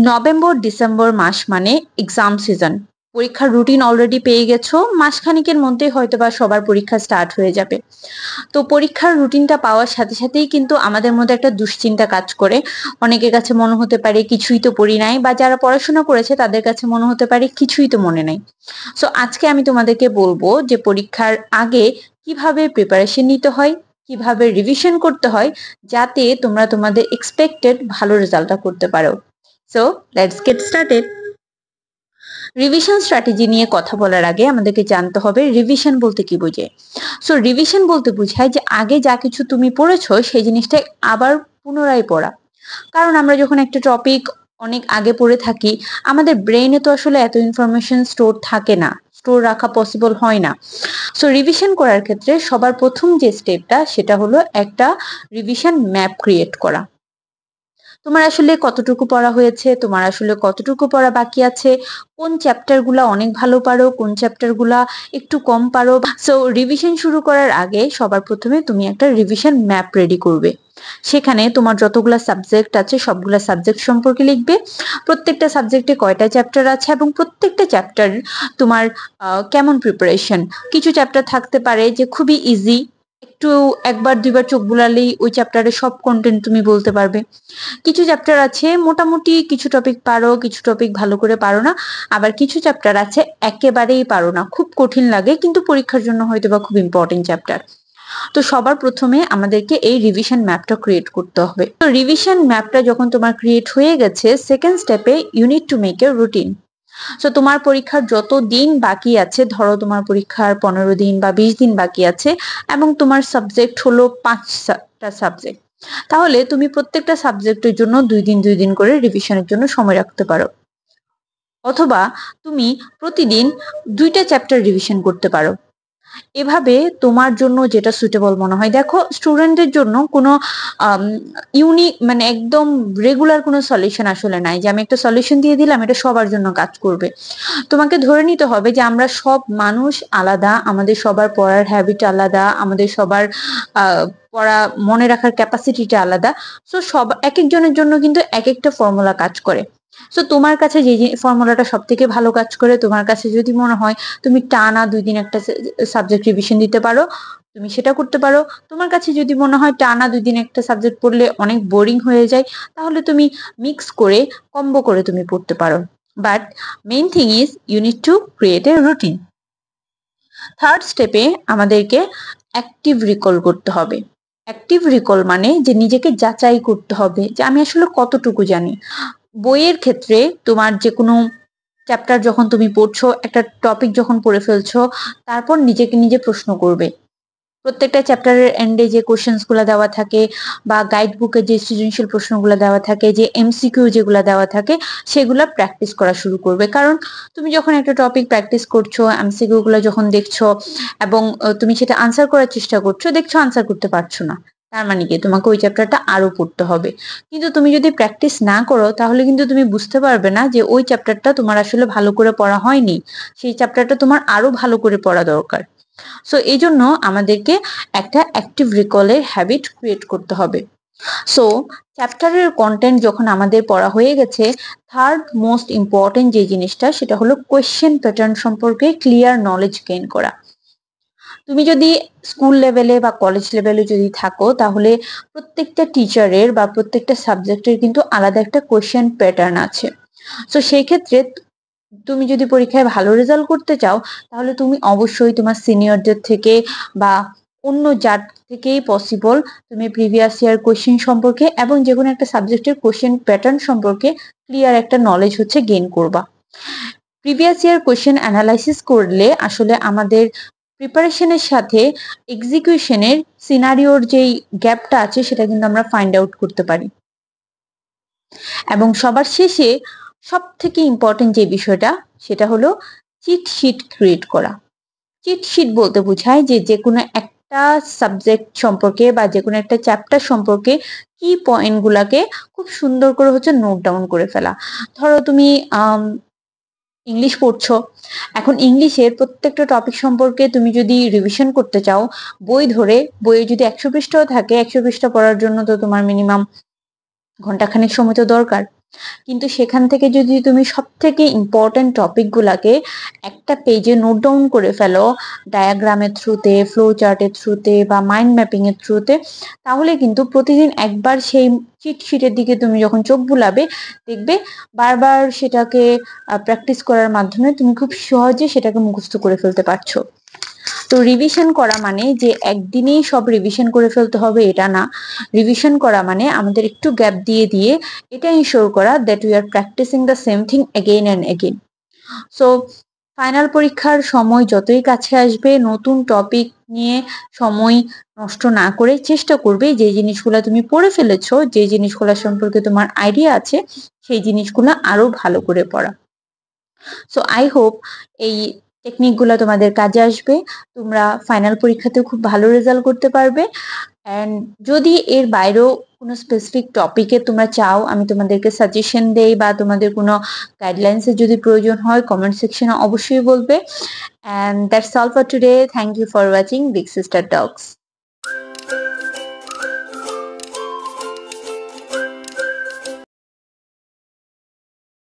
November December মাস মানে exam season. পরীক্ষার routine already পেয়ে গেছো, মাসখানিকের মধ্যে হয়তোবা সবার পরীক্ষা স্টার্ট হয়ে যাবে। তো পরীক্ষার রুটিনটা পাওয়ার সাথে সাথেই কিন্তু আমাদের মধ্যে একটা দুশ্চিন্তা কাজ করে। অনেকের কাছে মনে হতে পারে কিছুই তো পড়ি নাই, বা যারা পড়াশোনা করেছে তাদের কাছে মনে হতে পারে কিছুই তো মনে নাই। সো আজকে আমি তোমাদেরকে বলবো যে পরীক্ষার আগে কিভাবে প্রিপারেশন নিতে হয়, কিভাবে রিভিশন করতে হয়, যাতে তোমরা তোমাদের এক্সপেক্টেড ভালো রেজাল্টটা করতে পারো। So let's get started. Revision strategy নিয়ে কথা বলার আগে আমাদেরকে জানতে হবে রিভিশন বলতে কি বোঝে। সো রিভিশন বলতে বোঝায় যে আগে যা কিছু তুমি পড়েছো সেই জিনিসটা আবার পুনরায় পড়া। কারণ আমরা যখন একটা টপিক অনেক আগে পড়ে থাকি, আমাদের ব্রেইনে তো আসলে এত ইনফরমেশন স্টোর থাকে না, স্টোর রাখা পসিবল হয় না। সো রিভিশন করার ক্ষেত্রে সবার প্রথম যে স্টেপটা সেটা হলো একটা রিভিশন ম্যাপ ক্রিয়েট করা। তোমার আসলে কতটুকু পড়া হয়েছে, তোমার আসলে কতটুকু পড়া বাকি আছে, কোন চ্যাপ্টার গুলা অনেক ভালো পারো, কোন চ্যাপ্টার গুলা একটু কম পারো। সো রিভিশন শুরু করার আগে সবার প্রথমে তুমি একটা রিভিশন ম্যাপ রেডি করবে। সেখানে তোমার যতগুলা সাবজেক্ট আছে সবগুলা সাবজেক্ট সম্পর্কে লিখবে, প্রত্যেকটা সাবজেক্টে কয়টা চ্যাপ্টার আছে এবং প্রত্যেকটা চ্যাপ্টার তোমার কেমন প্রিপারেশন। কিছু চ্যাপ্টার থাকতে পারে যে খুবই ইজি, একটু একবার দুইবার চোখ বুলালেই ওই চ্যাপ্টারের সব কন্টেন্ট তুমি বলতে পারবে। কিছু চ্যাপ্টার আছে মোটামুটি কিছু টপিক পারো, কিছু টপিক ভালো করে পারো না। আবার কিছু চ্যাপ্টার আছে একেবারেই পারো না, খুব কঠিন লাগে, কিন্তু পরীক্ষার জন্য হয়তো বা খুব ইম্পর্টেন্ট চ্যাপ্টার। তো সবার প্রথমে আমাদেরকে এই রিভিশন ম্যাপটা ক্রিয়েট করতে হবে। তো রিভিশন ম্যাপটা যখন তোমার ক্রিয়েট হয়ে গেছে, সেকেন্ড স্টেপে you need to make a routine. So তোমার পরীক্ষার যত দিন বাকি আছে, ধরো তোমার পরীক্ষার 15 দিন বা 20 দিন বাকি আছে, এবং তোমার সাবজেক্ট হলো 5টা সাবজেক্ট, তাহলে তুমি প্রত্যেকটা সাবজেক্টের জন্য 2 দিন করে রিভিশনের জন্য সময় রাখতে পারো। অথবা তুমি প্রতিদিন 2টা চ্যাপ্টার রিভিশন করতে পারো। এভাবে তোমার জন্য যেটা সুইটেবল মনে হয়। দেখো, স্টুডেন্টদের জন্য কোনো ইউনিক মানে একদম রেগুলার কোনো সলিউশন আসলে নাই যে আমি একটা সলিউশন দিয়ে দিলাম এটা সবার জন্য কাজ করবে। তোমাকে ধরে নিতে হবে যে আমরা সব মানুষ আলাদা, আমাদের সবার পড়ার হ্যাবিট আলাদা, আমাদের সবার পড়া মনে রাখার ক্যাপাসিটিটা আলাদা। সো সব এক একজনের জন্য কিন্তু এক একটা ফর্মুলা কাজ করে। সো তোমার কাছে যে ফর্মুলাটা সব থেকে ভালো কাজ করে, তোমার কাছে যদি মনে হয় তুমি টানা 2 দিন একটা সাবজেক্ট রিভিশন দিতে পারো, তুমি সেটা করতে পারো। তোমার কাছে যদি মনে হয় টানা 2 দিন একটা সাবজেক্ট পড়লে অনেক বোরিং হয়ে যায়, তাহলে তুমি মিক্স করে কম্বো করে তুমি পড়তে পারো। But main thing is you need to create a routine. Third স্টেপে আমাদেরকে অ্যাক্টিভ রিকল করতে হবে। অ্যাক্টিভ রিকল মানে যে নিজেকে যাচাই করতে হবে যে আমি আসলে কতটুকু জানি। বইয়ের ক্ষেত্রে তোমার যে কোনো চ্যাপ্টার যখন তুমি পড়ছো, একটা টপিক যখন পড়ে ফেলছো, তারপর নিজেকে নিজে প্রশ্ন করবে। প্রত্যেকটা চ্যাপ্টারের এন্ডে যে কোশ্চেন্স গুলা দেওয়া থাকে, বা গাইড বুকে যে সৃজনশীল প্রশ্নগুলো দেওয়া থাকে, যে এমসিকিউ যেগুলো দেওয়া থাকে, সেগুলা প্র্যাকটিস করা শুরু করবে। কারণ তুমি যখন একটা টপিক প্র্যাকটিস করছো, এমসিকিউ গুলো যখন দেখছো এবং তুমি সেটা আনসার করার চেষ্টা করছো, দেখছো আনসার করতে পারছো না, তার মানে কি তোমাকে ওই চ্যাপ্টারটা আরো পড়তে হবে। কিন্তু তুমি যদি প্র্যাকটিস না করো, তাহলে কিন্তু তুমি বুঝতে পারবে না যে ওই চ্যাপ্টারটা তোমার আসলে ভালো করে পড়া হয়নি, সেই চ্যাপ্টারটা তোমার আরো ভালো করে পড়া দরকার। সো এই জন্য আমাদেরকে একটা অ্যাক্টিভ রিকলের হ্যাবিট ক্রিয়েট করতে হবে। সো চ্যাপ্টারের কন্টেন্ট যখন আমাদের পড়া হয়ে গেছে, থার্ড মোস্ট ইম্পর্টেন্ট যে জিনিসটা সেটা হলো কোয়েশ্চেন প্যাটার্ন সম্পর্কে ক্লিয়ার নলেজ গেইন করা। তুমি যদি স্কুল লেভেলে বা কলেজ লেভেলে যদি থাকো, তাহলে প্রত্যেকটা টিচারের বা প্রত্যেকটা সাবজেক্টের কিন্তু আলাদা একটা কোয়েশ্চেন প্যাটার্ন আছে। সো সেই ক্ষেত্রে তুমি যদি পরীক্ষায় ভালো রেজাল্ট করতে চাও, তাহলে তুমি অবশ্যই তোমার সিনিয়রদের থেকে বা অন্য যার থেকেই পসিবল তুমি প্রিভিয়াস ইয়ার কোশ্চেন সম্পর্কে এবং যে কোনো একটা সাবজেক্টের কোশ্চেন প্যাটার্ন সম্পর্কে ক্লিয়ার একটা নলেজ হচ্ছে গেইন করবা। প্রিভিয়াস ইয়ার কোশ্চেন অ্যানালাইসিস করলে আসলে আমাদের প্রিপারেশনের সাথে এক্সিকিউশনের সিনারিওর যেই গ্যাপটা আছে সেটা কিন্তু আমরা ফাইন্ড আউট করতে পারি। এবং সবার শেষে সব থেকে ইম্পর্টেন্ট যে বিষয়টা সেটা হলো চিট শিট ক্রিয়েট করা। চিট শিট বলতে বোঝায় যে যে কোনো একটা সাবজেক্ট সম্পর্কে বা যে কোনো একটা চ্যাপ্টার সম্পর্কে কি পয়েন্ট গুলাকে খুব সুন্দর করে হচ্ছে নোট ডাউন করে ফেলা। ধরো তুমি ইংলিশ পড়ছো, এখন ইংলিশের প্রত্যেকটা টপিক সম্পর্কে তুমি যদি রিভিশন করতে চাও, বই ধরে, বইয়ে যদি 100 পৃষ্ঠাও থাকে, 100 পৃষ্ঠা পড়ার জন্য তো তোমার মিনিমাম ঘন্টাখানেক সময় তো দরকার। কিন্তু সেখান থেকে যদি তুমি সবথেকে ইম্পর্টেন্ট টপিকগুলাকে একটা পেজে নোট ডাউন করে ফেলো, ডায়াগ্রামের থ্রুতে, ফ্লো চার্টের থ্রুতে বা মাইন্ড ম্যাপিং এর থ্রুতে, তাহলে কিন্তু প্রতিদিন একবার সেই চিট শিটের দিকে তুমি যখন চোখ বুলাবে, দেখবে বারবার সেটাকে প্র্যাকটিস করার মাধ্যমে তুমি খুব সহজে সেটাকে মুখস্থ করে ফেলতে পারছো। তো রিভিশন করা মানে যে একদিনেই সব রিভিশন করে ফেলতে হবে এটা না। রিভিশন করা মানে আমাদের একটু গ্যাপ দিয়ে দিয়ে এটা ইনশোর করা that we are practising the same thing again and again. So final পরীক্ষার সময় যতই কাছে আসবে, নতুন টপিক নিয়ে সময় নষ্ট না করে চেষ্টা করবে যে জিনিসগুলো তুমি পড়ে ফেলেছো, যে জিনিসগুলো সম্পর্কে তোমার আইডিয়া আছে, সেই জিনিসগুলো আরো ভালো করে পড়া। সো আই হোপ এই টেকনিকগুলো তোমাদের কাজে আসবে, তোমরা ফাইনাল পরীক্ষাতে খুব ভালো রেজাল্ট করতে পারবে। অ্যান্ড যদি এর বাইরেও কোনো স্পেসিফিক টপিকে তোমরা চাও আমি তোমাদেরকে সাজেশন দেই বা তোমাদের কোনো গাইডলাইন্সের যদি প্রয়োজন হয়, কমেন্ট সেকশনে অবশ্যই বলবে। And that's all for today. Thank you for watching big sister Tux.